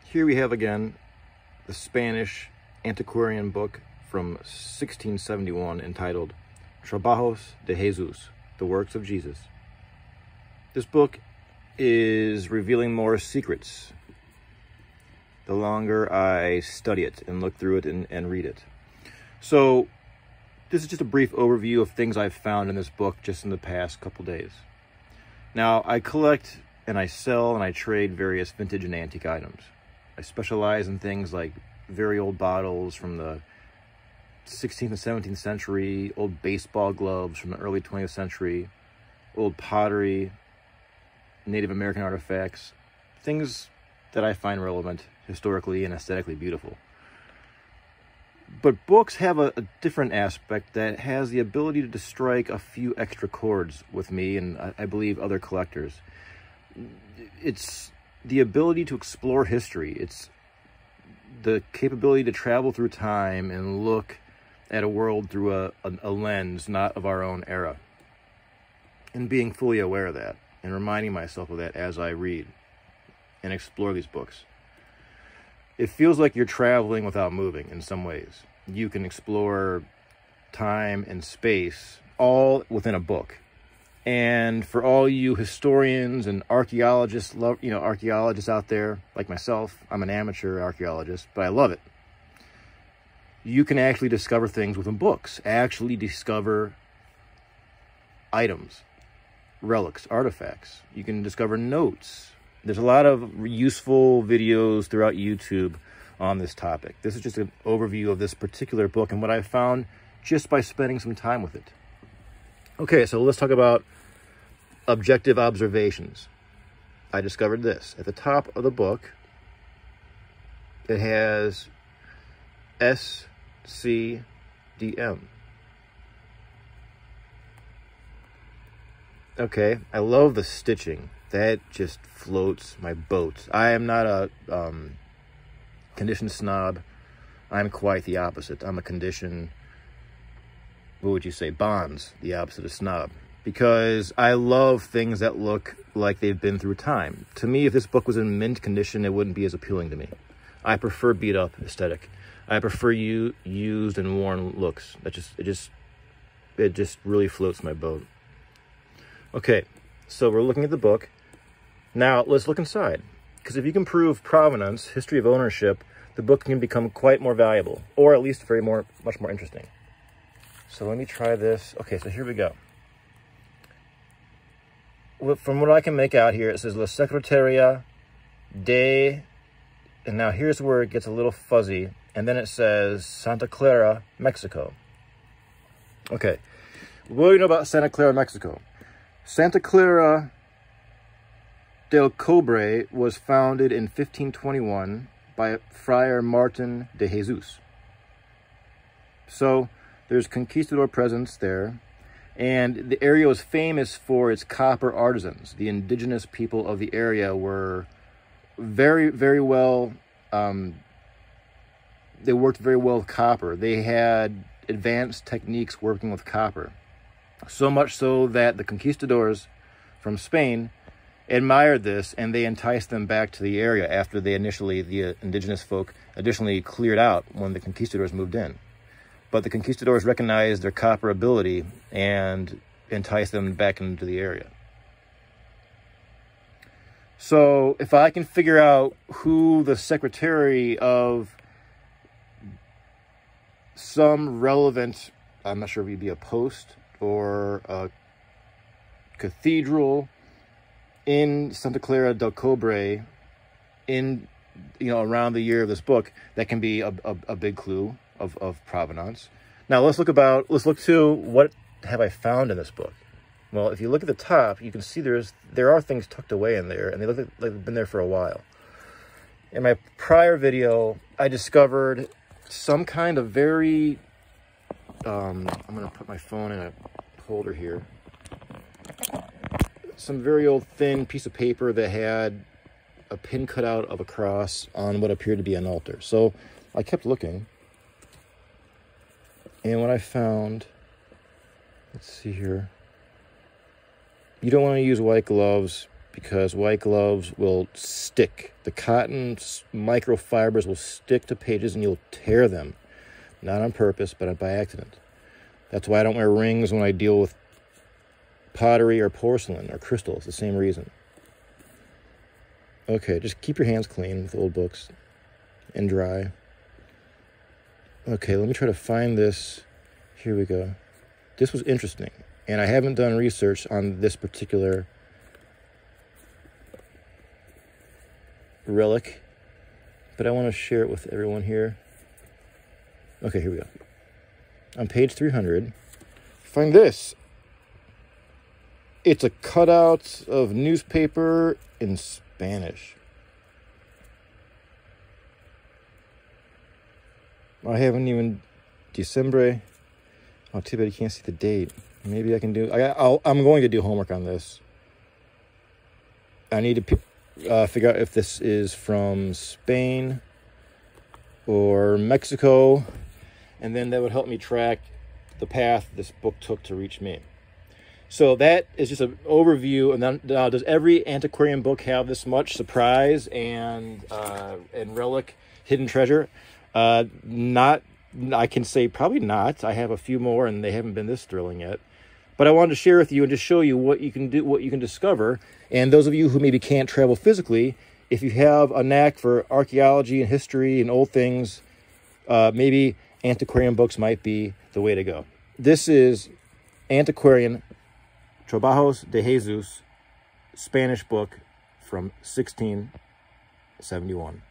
Here we have again the Spanish antiquarian book from 1671 entitled Trabajos de Jesus, The Works of Jesus. This book is revealing more secrets the longer I study it and look through it and read it. So this is just a brief overview of things I've found in this book just in the past couple days. Now, I collect and I sell and I trade various vintage and antique items. I specialize in things like very old bottles from the 16th and 17th century, old baseball gloves from the early 20th century, old pottery, Native American artifacts, things that I find relevant, historically and aesthetically beautiful. But books have a different aspect that has the ability to strike a few extra chords with me and I believe other collectors. It's the ability to explore history. It's the capability to travel through time and look at a world through a lens not of our own era. And being fully aware of that and reminding myself of that as I read and explore these books. It feels like you're traveling without moving in some ways. You can explore time and space all within a book. And for all you historians and archaeologists, archaeologists out there, like myself, I'm an amateur archaeologist, but I love it. You can actually discover things within books, actually discover items, relics, artifacts. You can discover notes. There's a lot of useful videos throughout YouTube on this topic. This is just an overview of this particular book and what I found just by spending some time with it. Okay, so let's talk about objective observations. I discovered this. At the top of the book, it has SCDM. Okay, I love the stitching. That just floats my boat. I am not a condition snob. I'm quite the opposite. I'm a condition, what would you say, bonds, the opposite of snob. Because I love things that look like they've been through time. To me, if this book was in mint condition, it wouldn't be as appealing to me. I prefer beat up aesthetic. I prefer used and worn looks. It just really floats my boat. Okay, so we're looking at the book. Now, let's look inside. Because if you can prove provenance, history of ownership, the book can become quite more valuable. Or at least much more interesting. So let me try this. Okay, so here we go. From what I can make out here, it says La Secretaria de... And now here's where it gets a little fuzzy. And then it says Santa Clara, Mexico. Okay. What do you know about Santa Clara, Mexico? Santa Clara del Cobre was founded in 1521 by Friar Martin de Jesus. So there's conquistador presence there. And the area was famous for its copper artisans. The indigenous people of the area were very, very well, they worked very well with copper. They had advanced techniques working with copper. So much so that the conquistadors from Spain admired this and they enticed them back to the area after the indigenous folk additionally cleared out when the conquistadors moved in. But the conquistadors recognized their copper ability and enticed them back into the area. So if I can figure out who the secretary of some relevant, I'm not sure if it'd be a post or a cathedral in Santa Clara del Cobre in, around the year of this book, that can be a big clue of provenance. Now let's look to what have I found in this book. Well, if you look at the top, you can see there are things tucked away in there, and they look like they've been there for a while. In my prior video, I discovered some kind of very, I'm going to put my phone in a holder here, some very old thin piece of paper that had a pin cut out of a cross on what appeared to be an altar. So I kept looking, and what I found, let's see here, you don't want to use white gloves because white gloves will stick. The cotton microfibers will stick to pages and you'll tear them. Not on purpose, but by accident. That's why I don't wear rings when I deal with pottery or porcelain or crystals. The same reason. Okay, just keep your hands clean with old books and dry. Okay, let me try to find this. Here we go. This was interesting, and I haven't done research on this particular relic, but I want to share it with everyone here. Okay, here we go. On page 300, find this. It's a cutout of newspaper in Spanish. I haven't even Diciembre. Oh, too bad you can't see the date. Maybe I can do. I'm going to do homework on this. I need to figure out if this is from Spain or Mexico, and then that would help me track the path this book took to reach me. So that is just an overview. And then does every antiquarian book have this much surprise and relic, hidden treasure? Not. I can say probably not. I have a few more, and they haven't been this thrilling yet. But I wanted to share with you and just show you what you can do, what you can discover. And those of you who maybe can't travel physically, if you have a knack for archaeology and history and old things, maybe antiquarian books might be the way to go. This is Antiquarian Trabajos de Jesus, Spanish book from 1671.